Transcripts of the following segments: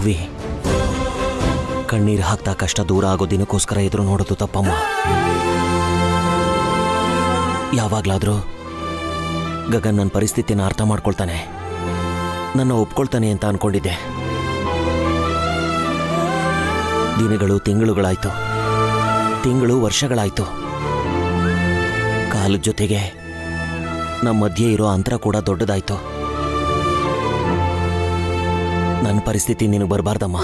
ಭುವಿ, ಕಣ್ಣೀರು ಹಾಕ್ತಾ ಕಷ್ಟ ದೂರ ಆಗೋ ದಿನಕ್ಕೋಸ್ಕರ ಎದುರು ನೋಡೋದು ತಪ್ಪಮ್ಮ. ಯಾವಾಗ್ಲಾದ್ರೂ ಗಗನ್ ನನ್ನ ಪರಿಸ್ಥಿತಿನ ಅರ್ಥ ಮಾಡ್ಕೊಳ್ತಾನೆ, ನನ್ನ ಒಪ್ಕೊಳ್ತಾನೆ ಅಂತ ಅನ್ಕೊಂಡಿದ್ದೆ. ದಿನಗಳು ತಿಂಗಳುಗಳಾಯ್ತು, ತಿಂಗಳು ವರ್ಷಗಳಾಯ್ತು. ಕಾಲದ ಜೊತೆಗೆ ನಮ್ಮ ಮಧ್ಯೆ ಇರೋ ಅಂತರ ಕೂಡ ದೊಡ್ಡದಾಯ್ತು. ನನ್ನ ಪರಿಸ್ಥಿತಿ ನಿನಗೆ ಬರಬಾರ್ದಮ್ಮ.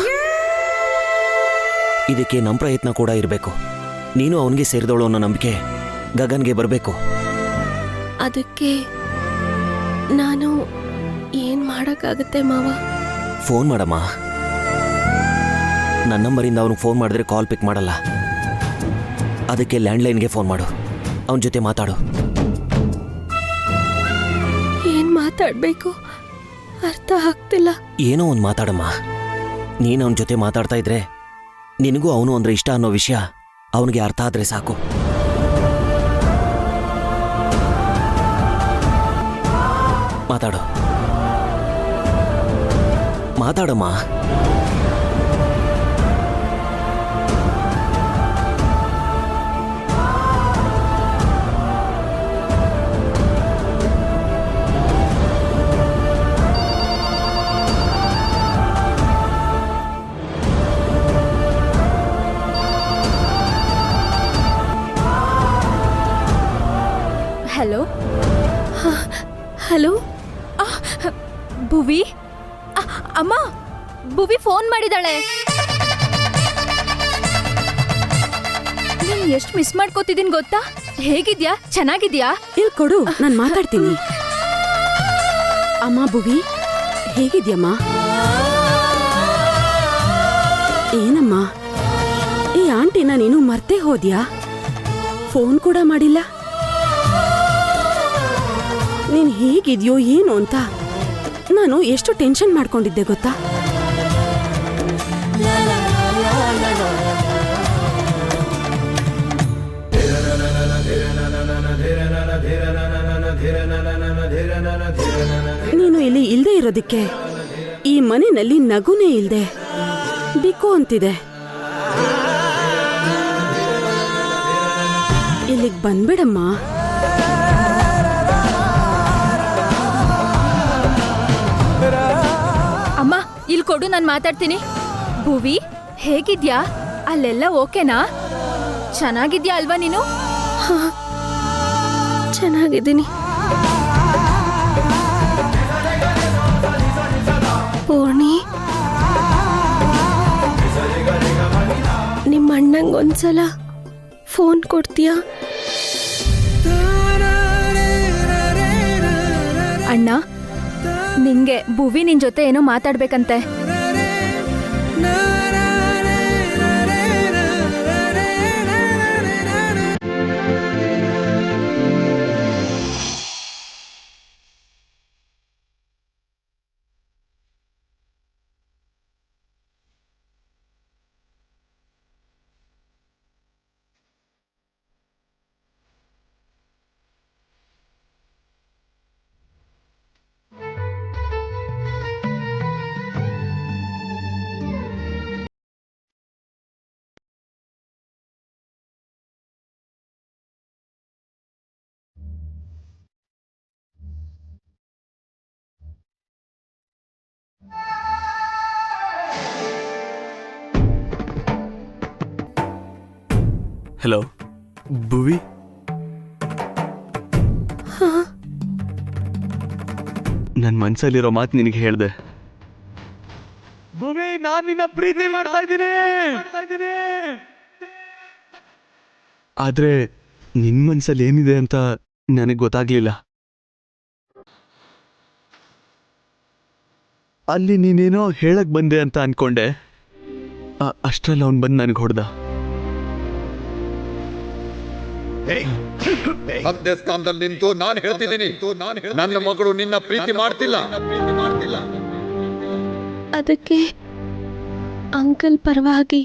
ಇದಕ್ಕೆ ನಮ್ಮ ಪ್ರಯತ್ನ ಕೂಡ ಇರಬೇಕು. ನೀನು ಅವನಿಗೆ ಸೇರಿದವಳು ಅನ್ನೋ ನಂಬಿಕೆ ಗಗನ್ಗೆ ಬರಬೇಕು. ಅದಕ್ಕೆ ನಾನು ಏನ್ ಮಾಡಕ್ಕಾಗತ್ತೆ ಮಾವ? ಫೋನ್ ಮಾಡಮ್ಮ. ನನ್ನ ನಂಬರಿಂದ ಅವನಿಗೆ ಫೋನ್ ಮಾಡಿದ್ರೆ ಕಾಲ್ ಪಿಕ್ ಮಾಡಲ್ಲ. ಅದಕ್ಕೆ ಲ್ಯಾಂಡ್ಲೈನ್ಗೆ ಫೋನ್ ಮಾಡು, ಅವನ ಜೊತೆ ಮಾತಾಡು. ಏನ್ ಮಾತಾಡ್ಬೇಕು ಅರ್ಥ ಆಗ್ತಿಲ್ಲ. ಏನೋ ಒಂದು ಮಾತಾಡಮ್ಮ. ನೀನು ಅವನ ಜೊತೆ ಮಾತಾಡ್ತಾ ಇದ್ರೆ ನಿನಗೂ ಅವನು ಅಂದ್ರೆ ಇಷ್ಟ ಅನ್ನೋ ವಿಷಯ ಅವನಿಗೆ ಅರ್ಥ ಆದ್ರೆ ಸಾಕು. ಮಾತಾಡು, ಮಾತಾಡಮ್ಮ. ಹಲೋ ಹಲೋ ಭುವಿ, ಅಮ್ಮ ಭುವಿ ಫೋನ್ ಮಾಡಿದಾಳೆ. ನೀನ್ ಎಷ್ಟು ಮಿಸ್ ಮಾಡ್ಕೋತಿದ್ದೀನಿ ಗೊತ್ತಾ? ಹೇಗಿದ್ಯಾ? ಚೆನ್ನಾಗಿದ್ಯಾ? ಇಲ್ಲಿ ಕೊಡು, ನಾನು ಮಾತಾಡ್ತೀನಿ. ಅಮ್ಮ ಭುವಿ, ಹೇಗಿದ್ಯಮ್ಮ? ಏನಮ್ಮ, ಈ ಆಂಟಿನ ನೀನು ಮರ್ತೇ ಹೋದ್ಯಾ? ಫೋನ್ ಕೂಡ ಮಾಡಿಲ್ಲ. ನೀನ್ ಹೇಗಿದ್ಯೋ ಏನು ಅಂತ ನಾನು ಎಷ್ಟು ಟೆನ್ಷನ್ ಮಾಡ್ಕೊಂಡಿದ್ದೆ ಗೊತ್ತಾ? ನೀನು ಇಲ್ಲಿ ಇಲ್ದೇ ಇರೋದಕ್ಕೆ ಈ ಮನೆಯಲ್ಲಿ ನಗುನೇ ಇಲ್ದೆ ಬಿಕೋ ಅಂತಿದೆ. ಇಲ್ಲಿಗೆ ಬಂದ್ಬಿಡಮ್ಮ. ಅಮ್ಮ ಇಲ್ಲಿ ಕೊಡು, ನಾನು ಮಾತಾಡ್ತೀನಿ. ಭುವಿ ಹೇಗಿದ್ಯಾ? ಅಲ್ಲೆಲ್ಲ ಓಕೆನಾ? ಚೆನ್ನಾಗಿದ್ಯಾ ಅಲ್ವಾ ನೀನು? ಚೆನ್ನಾಗಿದ್ದೀನಿ. ಪೂರ್ಣಿ, ನಿಮ್ಮ ಅಣ್ಣಂಗೊಂದ್ಸಲ ಫೋನ್ ಕೊಡ್ತೀಯಾ? ಅಣ್ಣ, ನಿಂಗೆ ಭುವಿ ನಿನ್ ಜೊತೆ ಏನೋ ಮಾತಾಡ್ಬೇಕಂತೆ. ಹಲೋ ಭುವಿ, ನನ್ನ ಮನ್ಸಲ್ಲಿರೋ ಮಾತು ನಿನಗೆ ಹೇಳ್ದೆ. ಭುವಿ, ನಾನು ನಿನ್ನ ಪ್ರೀತಿ ಮಾಡ್ತಾ ಇದ್ದೀನಿ. ಆದ್ರೆ ನಿನ್ ಮನ್ಸಲ್ಲಿ ಏನಿದೆ ಅಂತ ನನಗೆ ಗೊತ್ತಾಗ್ಲಿಲ್ಲ. ಅಲ್ಲಿ ನೀನೇನೋ ಹೇಳಕ್ ಬಂದೆ ಅಂತ ಅನ್ಕೊಂಡೆ. ಅಷ್ಟ್ರಲ್ಲಿ ಅವನ್ ಬಂದು ನನಗೆ ಹೊಡೆದ. ಸ್ಥಾನದಲ್ಲಿ ನಿಂತು ನಾನು ಹೇಳ್ತಿದ್ದೀನಿ, ನನ್ನ ಮಗಳು ನಿನ್ನ ಪ್ರೀತಿ ಮಾಡ್ತಿಲ್ಲ. ಅದಕ್ಕೆ ಅಂಕಲ್ ಪರವಾಗಿ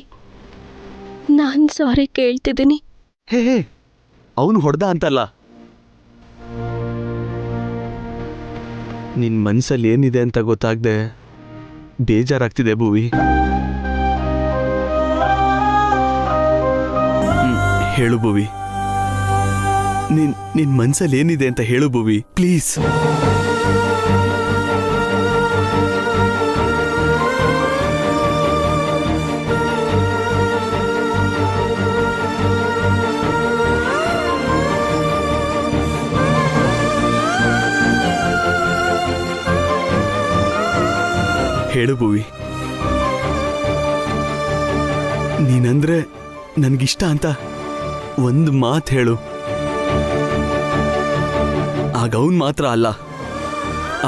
ನಾನು ಸಾರಿ ಕೇಳ್ತಿದ್ದೀನಿ. ಹೇ, ಅವನು ಹೊಡೆದ ಅಂತಲ್ಲ, ನಿನ್ ಮನ್ಸಲ್ಲಿ ಏನಿದೆ ಅಂತ ಗೊತ್ತಾಗ್ದೆ ಬೇಜಾರಾಗ್ತಿದೆ ಭುವಿ. ಹೇಳು ಭುವಿ, ನಿನ್ ಮನ್ಸಲ್ಲಿ ಏನಿದೆ ಅಂತ ಹೇಳು ಭುವಿ, ಪ್ಲೀಸ್. ಹೇಳು ಭುವಿ, ನೀನಂದ್ರೆ ನನ್ಗಿಷ್ಟ ಅಂತ ಒಂದು ಮಾತು ಹೇಳು. ಆಗ ಅವನ್ ಮಾತ್ರ ಅಲ್ಲ,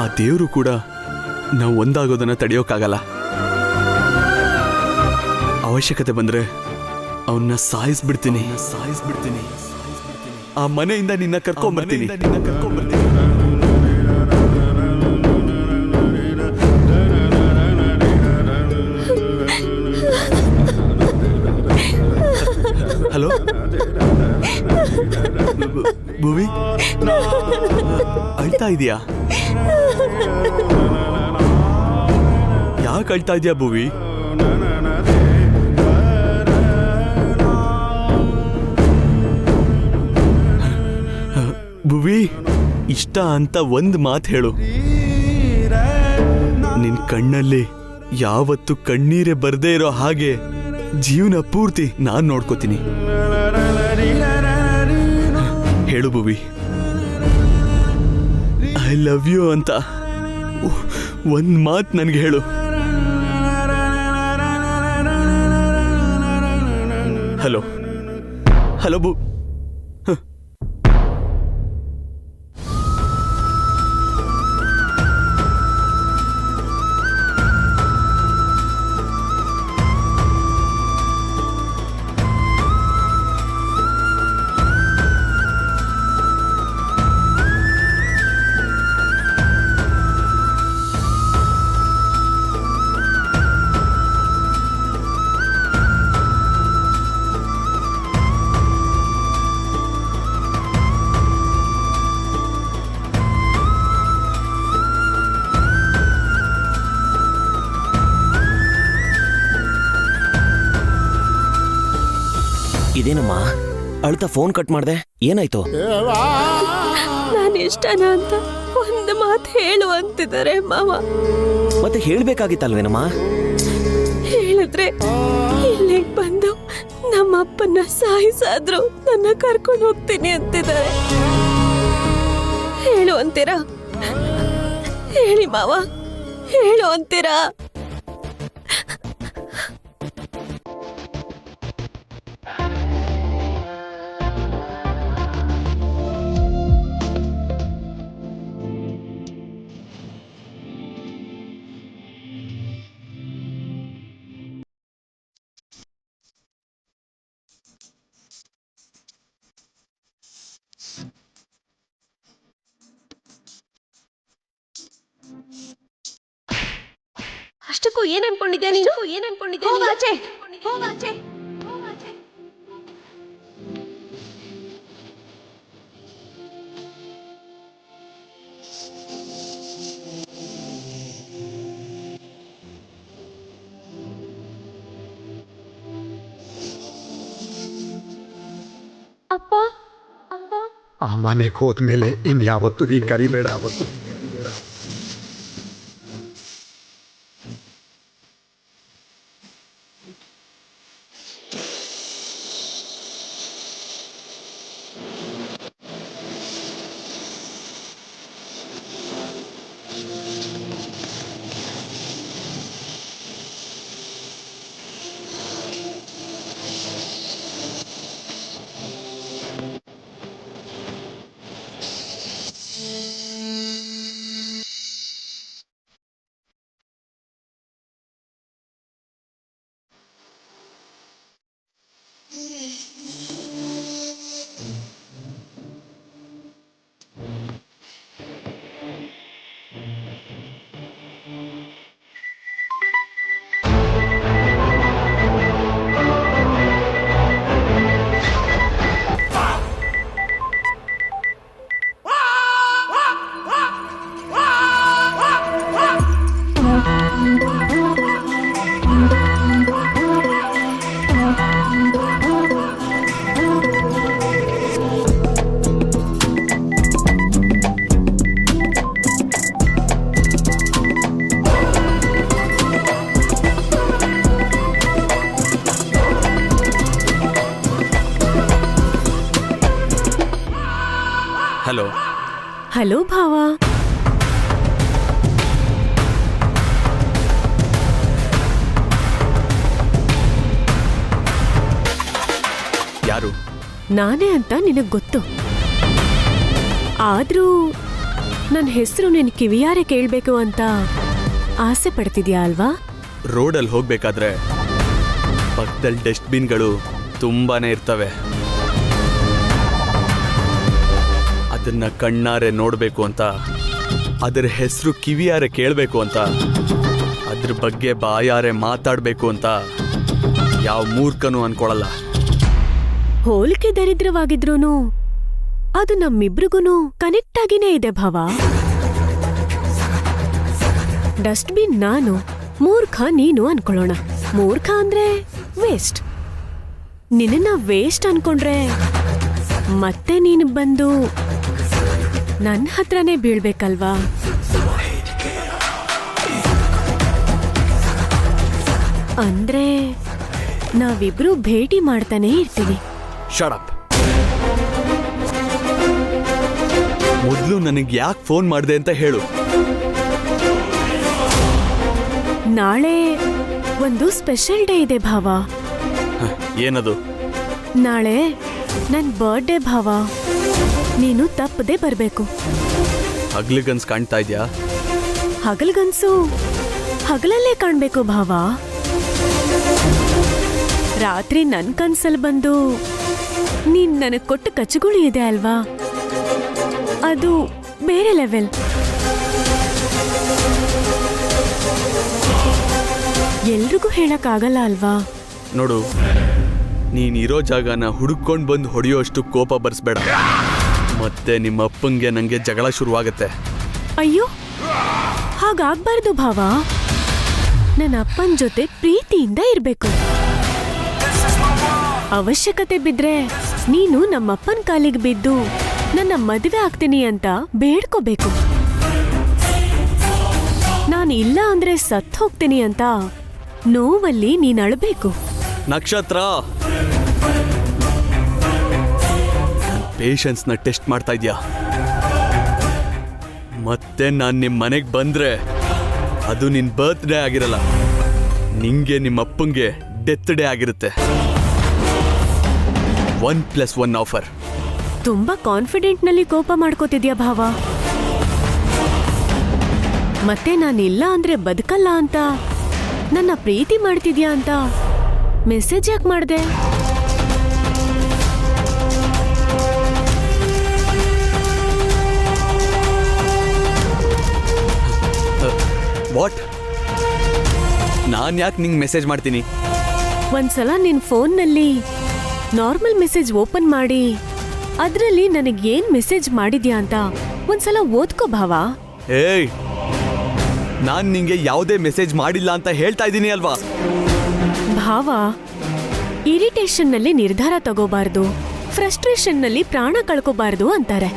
ಆ ದೇವರು ಕೂಡ ನಾವು ಒಂದಾಗೋದನ್ನ ತಡೆಯೋಕ್ಕಾಗಲ್ಲ. ಅವಶ್ಯಕತೆ ಬಂದ್ರೆ ಅವನ್ನ ಸಾಯಿಸ್ಬಿಡ್ತೀನಿ. ಆ ಮನೆಯಿಂದ ನಿನ್ನ ಕರ್ಕೊಂಡ್ಬರ್ತೀನಿ. ಹಲೋ ಭುವಿ, ಅಳ್ತಾ ಇದೀಯಾ? ಯಾಕೆ ಅಳ್ತಾ ಇದೀಯಾ ಭುವಿ? ಭುವಿ, ಇಷ್ಟ ಅಂತ ಒಂದ್ ಮಾತು ಹೇಳು. ನಿನ್ ಕಣ್ಣಲ್ಲಿ ಯಾವತ್ತು ಕಣ್ಣೀರೇ ಬರ್ದೇ ಇರೋ ಹಾಗೆ ಜೀವನ ಪೂರ್ತಿ ನಾನ್ ನೋಡ್ಕೋತೀನಿ. ಹೇಳು ಭುವಿ, ಐ ಲವ್ ಯು ಅಂತ ಒಂದ್ ಮಾತು ನನ್ಗೆ ಹೇಳು. ಹಲೋ ಹಲೋ ಇದೇನಮ್ಮ ಅಳ್ತಾ ಫೋನ್ ಕಟ್ ಮಾಡ್ದೆ, ಏನಾಯ್ತು? ನಾನು ಇಷ್ಟನಾ ಅಂತ ಒಂದು ಮಾತು ಹೇಳು ಅಂತಿದ್ದಾರೆ ಮಾವ. ಮತ್ತೆ ಹೇಳ್ಬೇಕಾಗಿತ್ತಲ್ವೇನಮ್ಮ? ಹೇಳಿದ್ರೆ ಇಲ್ಲಿಗೆ ಬಂದು ನಮ್ಮಪ್ಪನ ಸಾಯಿಸಾದ್ರು ನನ್ನ ಕರ್ಕೊಂಡು ಹೋಗ್ತೀನಿ ಅಂತಿದ್ದಾರೆ. ಹೇಳು ಅಂತೀರಾ? ಹೇಳಿ ಮಾವ, ಹೇಳು ಅಂತೀರಾ? ಅಷ್ಟಕ್ಕೂ ಏನ್ ಅನ್ಕೊಂಡಿದ್ಯಾ ನೀನು? ಹೋಗಾಚೆ. ಅಪ್ಪ ಆ ಮನೆಗೆ ಹೋದ್ಮೇಲೆ ಇನ್ಯಾವತ್ತು ನೀ ಕರಿಬೇಡ. ಅವತ್ತು ಹಲೋ ಭಾವ. ಯಾರು? ನಾನೇ ಅಂತ ನಿನಗ್ ಗೊತ್ತು. ಆದ್ರೂ ನನ್ನ ಹೆಸರು ನಿನ್ ಕಿವಿಯಾರೆ ಕೇಳ್ಬೇಕು ಅಂತ ಆಸೆ ಪಡ್ತಿದ್ಯಾ ಅಲ್ವಾ? ರೋಡಲ್ಲಿ ಹೋಗ್ಬೇಕಾದ್ರೆ ಪಕ್ಕದಲ್ಲಿ ಡಸ್ಟ್ಬಿನ್ಗಳು ತುಂಬಾನೇ ಇರ್ತವೆ. ಅದನ್ನ ಕಣ್ಣಾರೆ ನೋಡ್ಬೇಕು ಅಂತ, ಅದರ ಹೆಸರು ಕಿವಿಯಾರೆ ಕೇಳಬೇಕು ಅಂತ, ಅದ್ರ ಬಗ್ಗೆ ಬಾಯಾರೆ ಮಾತಾಡ್ಬೇಕು ಅಂತ ಯಾವ ಮೂರ್ಖನೂ ಅನ್ಕೊಳಲ್ಲ. ಹೋಲಿಕೆ ದರಿದ್ರವಾಗಿದ್ರೂನು ಅದು ನಮ್ಮಿಬ್ರಿಗೂ ಕನೆಕ್ಟ್ ಆಗಿನೇ ಇದೆ ಭಾವ. ಡಸ್ಟ್ಬಿನ್ ನಾನು, ಮೂರ್ಖ ನೀನು ಅನ್ಕೊಳ್ಳೋಣ. ಮೂರ್ಖ ಅಂದ್ರೆ ವೇಸ್ಟ್. ನಿನ್ನ ವೇಸ್ಟ್ ಅನ್ಕೊಂಡ್ರೆ ಮತ್ತೆ ನೀನು ಬಂದು ನನ್ನ ಹತ್ರನೇ ಬೀಳ್ಬೇಕಲ್ವಾ? ಅಂದ್ರೆ ನಾವಿಬ್ರು ಭೇಟಿ ಮಾಡ್ತಾನೆ ಇರ್ತೀವಿ. ಶಟ್ ಮೊದಲು ನನಗೆ ಯಾಕೆ ಫೋನ್ ಮಾಡಿದೆ ಅಂತ ಹೇಳು. ನಾಳೆ ಒಂದು ಸ್ಪೆಷಲ್ ಡೇ ಇದೆ ಭಾವ. ಏನದು? ನಾಳೆ ನನ್ ಬರ್ಡೇ ಭಾವ. ನೀನು ತಪ್ಪದೆ ಬರ್ಬೇಕು. ಹಗ್ಲಿಗನ್ಸ್ ಕಾಣ್ತಾ ಇದ್ಯಾ? ಹಗಲ್ಗನ್ಸು ಹಗಲಲ್ಲೇ ಕಾಣ್ಬೇಕು ಭಾವ. ರಾತ್ರಿ ನನ್ ಕನ್ಸಲ್ ಬಂದು ನೀನ್ ನನಗ್ ಕೊಟ್ಟ ಕಚ್ಚುಗುಳಿ ಇದೆ ಅಲ್ವಾ, ಅದು ಬೇರೆ ಲೆವೆಲ್. ಎಲ್ರಿಗೂ ಹೇಳಕ್ಕಾಗಲ್ಲ ಅಲ್ವಾ? ನೋಡು, ನೀನಿರೋ ಜಾಗನ ಹುಡುಕೊಂಡು ಬಂದು ಹೊಡೆಯೋಷ್ಟು ಕೋಪ ಬರ್ಸ್ಬೇಡ. ಮತ್ತೆ ನಿಮ್ಮ ಅಪ್ಪಂಗೆ ನಂಗೆ ಜಗಳ ಶುರುವಾಗತ್ತೆ. ಅಯ್ಯೋ, ಹಾಗಾಗ್ಬಾರ್ದು ಭಾವ. ನನ್ನ ಅಪ್ಪನ ಜೊತೆ ಪ್ರೀತಿಯಿಂದ ಇರ್ಬೇಕು. ಅವಶ್ಯಕತೆ ಬಿದ್ರೆ ನೀನು ನಮ್ಮಪ್ಪನ ಕಾಲಿಗೆ ಬಿದ್ದು ನನ್ನ ಮದುವೆ ಆಗ್ತೀನಿ ಅಂತ ಬೇಡ್ಕೋಬೇಕು. ನಾನು ಇಲ್ಲ ಅಂದ್ರೆ ಸತ್ ಹೋಗ್ತೀನಿ ಅಂತ ನೋವಲ್ಲಿ ನೀನ್ ಅಳಬೇಕು. ನಕ್ಷತ್ರ, ಪೇಷನ್ಸ್ನ ಟೆಸ್ಟ್ ಮಾಡ್ತಾ ಇದ್ಯಾ? ಮತ್ತೆ ನಾನು ನಿಮ್ಮ ಮನೆಗೆ ಬಂದ್ರೆ ಅದು ನಿನ್ ಬರ್ತ್ಡೇ ಆಗಿರಲ್ಲ, ನಿಂಗೆ ನಿಮ್ಮ ಅಪ್ಪಂಗೆ ಡೆತ್ ಡೇ ಆಗಿರುತ್ತೆ. 1+1 ಆಫರ್. ತುಂಬಾ ಕಾನ್ಫಿಡೆಂಟ್ ನಲ್ಲಿ ಕೋಪ ಮಾಡ್ಕೋತಿದ್ಯಾ ಭಾವ. ಮತ್ತೆ ನಾನಿಲ್ಲ ಅಂದ್ರೆ ಬದುಕಲ್ಲ ಅಂತ, ನನ್ನ ಪ್ರೀತಿ ಮಾಡ್ತಿದ್ಯಾ ಅಂತ ಮೆಸೇಜ್ ಯಾಕೆ ಮಾಡ್ದೆ? ವಾಟ್? ನಾನ್ ಯಾಕೆ ನಿಂಗೆ ಮೆಸೇಜ್ ಮಾಡ್ತೀನಿ? ಒಂದ್ಸಲ ನಿನ್ ಫೋನ್ನಲ್ಲಿ ನಾರ್ಮಲ್ ಮೆಸೇಜ್ ಓಪನ್ ಮಾಡಿ ಅದ್ರಲ್ಲಿ ನನಗೇನ್ ಮೆಸೇಜ್ ಮಾಡಿದ್ಯಾ ಅಂತ ಒಂದ್ಸಲ ಓದ್ಕೋ ಭಾವ. ಏಯ್, ನಾನ್ ನಿಂಗೆ ಯಾವುದೇ ಮೆಸೇಜ್ ಮಾಡಿಲ್ಲ ಅಂತ ಹೇಳ್ತಾ ಇದ್ದೀನಿ ಅಲ್ವಾ? ಭಾವ, ಇರಿಟೇಷನ್ ನಲ್ಲಿ ನಿರ್ಧಾರ ತಗೋಬಾರ್ದು, ಫ್ರಸ್ಟ್ರೇಷನ್ ನಲ್ಲಿ ಪ್ರಾಣ ಕಳ್ಕೋಬಾರ್ದು ಅಂತಾರೆ.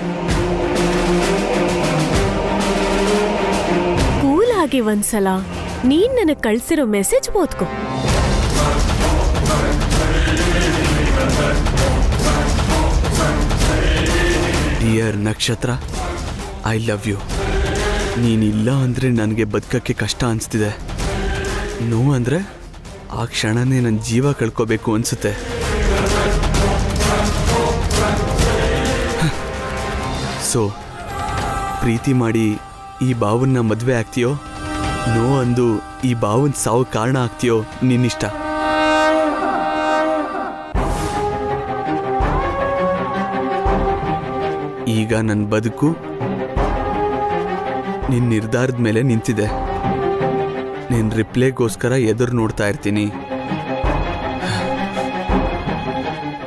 ಕೂಲ್ ಆಗಿ ಒಂದ್ಸಲ ನೀನ್ ನನಗ್ ಕಳ್ಸಿರೋ ಮೆಸೇಜ್ ಓದ್ಕೋ. ಡಿಯರ್ ನಕ್ಷತ್ರ, ಐ ಲವ್ ಯು. ನೀನಿಲ್ಲ ಅಂದರೆ ನನಗೆ ಬದುಕಕ್ಕೆ ಕಷ್ಟ ಅನಿಸ್ತಿದೆ. ನೋವು ಅಂದರೆ ಆ ಕ್ಷಣನೇ ನನ್ನ ಜೀವ ಕಳ್ಕೋಬೇಕು ಅನಿಸುತ್ತೆ. ಸೊ ಪ್ರೀತಿ ಮಾಡಿ ಈ ಭಾವನ್ನ ಮದುವೆ ಆಗ್ತೀಯೋ, ನೋ ಅಂದು ಈ ಭಾವನ ಸಾವು ಕಾರಣ ಆಗ್ತೀಯೋ ನಿನ್ನಿಷ್ಟ. ಈಗ ನನ್ನ ಬದುಕು ನಿನ್ನ ನಿರ್ಧಾರದ ಮೇಲೆ ನಿಂತಿದೆ. ನಿನ್ನ ರಿಪ್ಲೈಗೋಸ್ಕರ ಎದುರು ನೋಡ್ತಾ ಇರ್ತೀನಿ.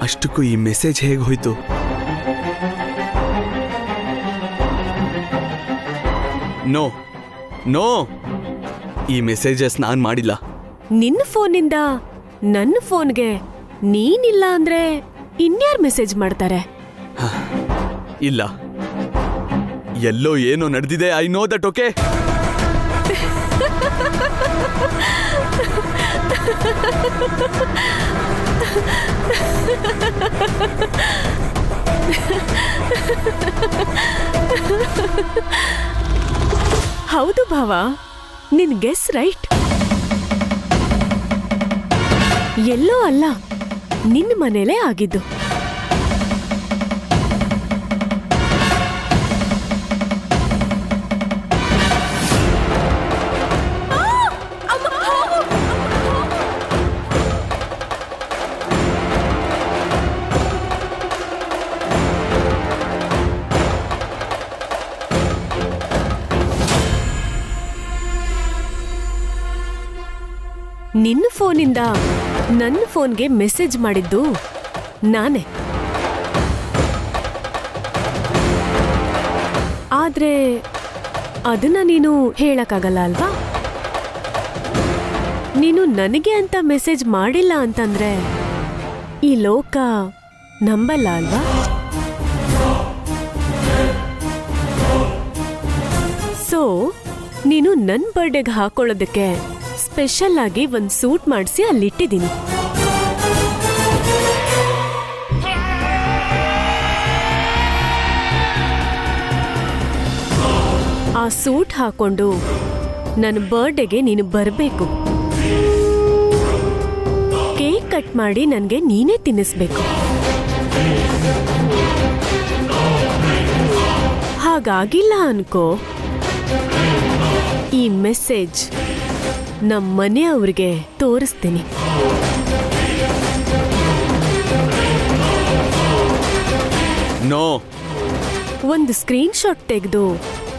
ಅಷ್ಟಕ್ಕೂ ಈ ಮೆಸೇಜ್ ಹೇಗೆ ಹೋಯ್ತು? ನೋ ನೋ, ಈ ಮೆಸೇಜಸ್ ನಾನು ಮಾಡಿಲ್ಲ. ನಿನ್ನ ಫೋನಿಂದ ನನ್ನ ಫೋನ್ಗೆ ನೀನಿಲ್ಲ ಅಂದ್ರೆ ಇನ್ಯಾರು ಮೆಸೇಜ್ ಮಾಡ್ತಾರೆ? ಇಲ್ಲ, ಎಲ್ಲೋ ಏನೋ ನಡೆದಿದೆ. I know that. ಓಕೆ, ಭಾವ, ನಿನ್ ಗೆಸ್ ರೈಟ್. ಎಲ್ಲೋ ಅಲ್ಲ, ನಿನ್ನ ಮನೇಲೇ ಆಗಿದ್ದು. ನಿನ್ನ ಫೋನಿಂದ ನನ್ನ ಫೋನ್ಗೆ ಮೆಸೇಜ್ ಮಾಡಿದ್ದು ನಾನೇ. ಆದ್ರೆ ಅದನ್ನ ನೀನು ಹೇಳಕ್ಕಾಗಲ್ಲ ಅಲ್ವಾ? ನೀನು ನನಗೆ ಅಂತ ಮೆಸೇಜ್ ಮಾಡಿಲ್ಲ ಅಂತಂದ್ರೆ ಈ ಲೋಕ ನಂಬಲ್ಲ ಅಲ್ವಾ? ಸೊ ನೀನು ನನ್ನ ಬರ್ಡೇಗೆ ಹಾಕೊಳ್ಳೋದಕ್ಕೆ ಸ್ಪೆಷಲ್ ಆಗಿ ಒಂದ್ ಸೂಟ್ ಮಾಡಿಸಿ ಅಲ್ಲಿಟ್ಟಿದ್ದೀನಿ. ಆ ಸೂಟ್ ಹಾಕೊಂಡು ನನ್ನ ಬರ್ಡೇಗೆ ನೀನು ಬರಬೇಕು. ಕೇಕ್ ಕಟ್ ಮಾಡಿ ನನಗೆ ನೀನೇ ತಿನ್ನಿಸ್ಬೇಕು. ಹಾಗಾಗಿಲ್ಲ ಅನ್ಕೋ, ಈ ಮೆಸೇಜ್ ನಮ್ಮ ಮನೆಯವ್ರಿಗೆ ತೋರಿಸ್ತೀನಿ. ನೋ. ಒಂದು ಸ್ಕ್ರೀನ್ ಶಾಟ್ ತೆಗೆದು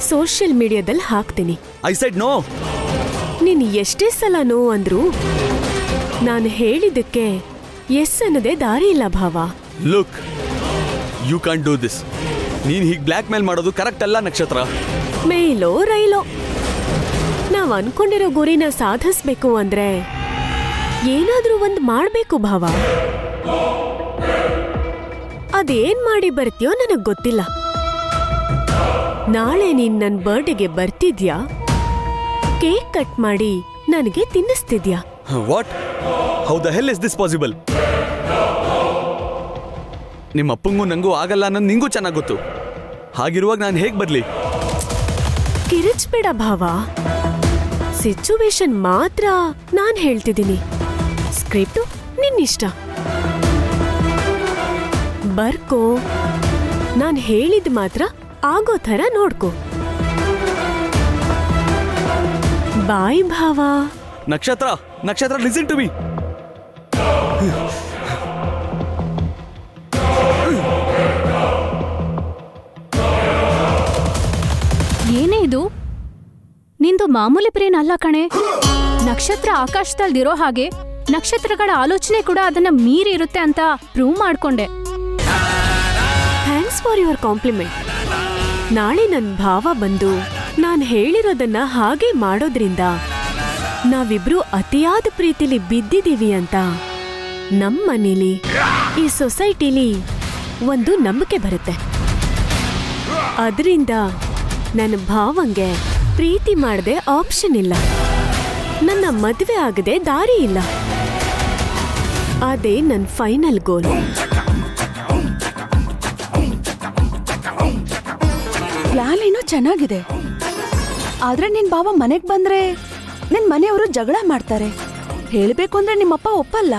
ಸೋಷಿಯಲ್ ಮೀಡಿಯಾದಲ್ಲಿ ಹಾಕ್ತೀನಿ. I said no. ನೀನು ಎಷ್ಟೇ ಸಲ ನೋ ಅಂದ್ರು ನಾನು ಹೇಳಿದ್ದಕ್ಕೆ ಎಸ್ ಅನ್ನೋದೇ ದಾರಿ ಇಲ್ಲ ಭಾವ. Look, you can do this. ನೀನ್ ಹೀಗೆ ಬ್ಲ್ಯಾಕ್ ಮೇಲ್ ಮಾಡೋದು ಕರೆಕ್ಟ್ ಅಲ್ಲ ನಕ್ಷತ್ರ. ಮೇಲೋ ರೈಲೋ, ನಾವ್ ಅನ್ಕೊಂಡಿರೋ ಗುರಿನ ಸಾಧಿಸ್ಬೇಕು ಅಂದ್ರೆ ಏನಾದ್ರೂ ಒಂದ್ ಮಾಡ್ಬೇಕು ಭಾವ. ಅದೇನ್ ಮಾಡಿ ಬರ್ತೀಯೋ ನನಗ್ ಗೊತ್ತಿಲ್ಲ. ನಾಳೆ ನೀನ್ ನನ್ ಬರ್ಡೇಗೆ ಬರ್ತಿದ್ಯಾ? ಕೇಕ್ ಕಟ್ ಮಾಡಿ ನನಗೆ ತಿನ್ನಿಸ್ತಿದ್ಯಾ? What? How the hell is this possible? ನಿಮ್ಮ ಅಪ್ಪಂಗೂ ನಂಗೂ ಆಗಲ್ಲ ಅನ್ನೋದು ನಿಂಗೂ ಚೆನ್ನಾಗ್ ಗೊತ್ತು. ಹಾಗಿರುವಾಗ ನಾನು ಹೇಗ್ ಬರ್ಲಿ? ಕಿರಿಚ್ಬೇಡ ಭಾವ. ಸಿಚುವೇಶನ್ ಮಾತ್ರ ನಾನ್ ಹೇಳ್ತಿದ್ದೀನಿ, ಸ್ಕ್ರಿಪ್ಟು ನಿನ್ನಿಷ್ಟ. ಬರ್ಕೋ, ನಾನ್ ಹೇಳಿದ್ ಮಾತ್ರ ಆಗೋ ಥರ ನೋಡ್ಕೋ. ಬಾಯ್ ಭಾವ. ನಕ್ಷತ್ರ, ನಕ್ಷತ್ರ, ಲಿಸನ್ ಟು ಮೀ. ಏನೇ ಇದು? ನಿಂದು ಮಾಮೂಲಿ ಪ್ರೇನ್ ಅಲ್ಲ ಕಣೆ. ನಕ್ಷತ್ರ ಆಕಾಶದಲ್ಲಿರೋ ಹಾಗೆ ನಕ್ಷತ್ರಗಳ ಆಲೋಚನೆ ಕೂಡ ಅದನ್ನ ಮೀರಿ ಇರುತ್ತೆ ಅಂತ ಪ್ರೂವ್ ಮಾಡ್ಕೊಂಡೆ. Thanks for your compliment. ನಾಳೆ ನನ್ ಭಾವ ಬಂದು ನಾನ್ ಹೇಳಿರೋದನ್ನ ಹಾಗೆ ಮಾಡೋದ್ರಿಂದ ನಾವಿಬ್ರು ಅತಿಯಾದ ಪ್ರೀತಿಲಿ ಬಿದ್ದಿದೀವಿ ಅಂತ ನಮ್ಮನೇಲಿ, ಈ ಸೊಸೈಟಿಲಿ ಒಂದು ನಂಬಿಕೆ ಬರುತ್ತೆ. ಅದರಿಂದ ನನ್ನ ಭಾವಂಗೆ ಪ್ರೀತಿ ಮಾಡದೆ ಆಪ್ಷನ್ ಇಲ್ಲ, ನನ್ನ ಮದುವೆ ಆಗದೆ ದಾರಿ ಇಲ್ಲ. ಅದೇ ನನ್ನ ಫೈನಲ್ ಗೋಲ್. ಪ್ಲಾನ್ ಏನೋ ಚೆನ್ನಾಗಿದೆ, ಆದ್ರೆ ನಿನ್ ಬಾವ ಮನೆಗ್ ಬಂದ್ರೆ ನಿನ್ ಮನೆಯವರು ಜಗಳ ಮಾಡ್ತಾರೆ. ಹೇಳ್ಬೇಕು ಅಂದ್ರೆ ನಿಮ್ಮಪ್ಪ ಒಪ್ಪಲ್ಲ.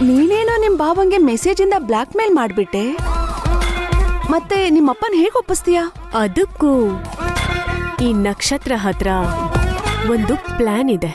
ನೀನೇನೋ ನಿಮ್ ಬಾವಂಗೆ ಮೆಸೇಜ್ ಇಂದ ಬ್ಲಾಕ್ ಮೇಲ್ ಮಾಡ್ಬಿಟ್ಟೆ. ಮತ್ತೆ ನಿಮ್ಮಪ್ಪನ್ ಹೇಗ್ ಒಪ್ಪಿಸ್ತೀಯಾ? ಅದಕ್ಕೂ ಈ ನಕ್ಷತ್ರ ಹತ್ರ ಒಂದು ಪ್ಲಾನ್ ಇದೆ.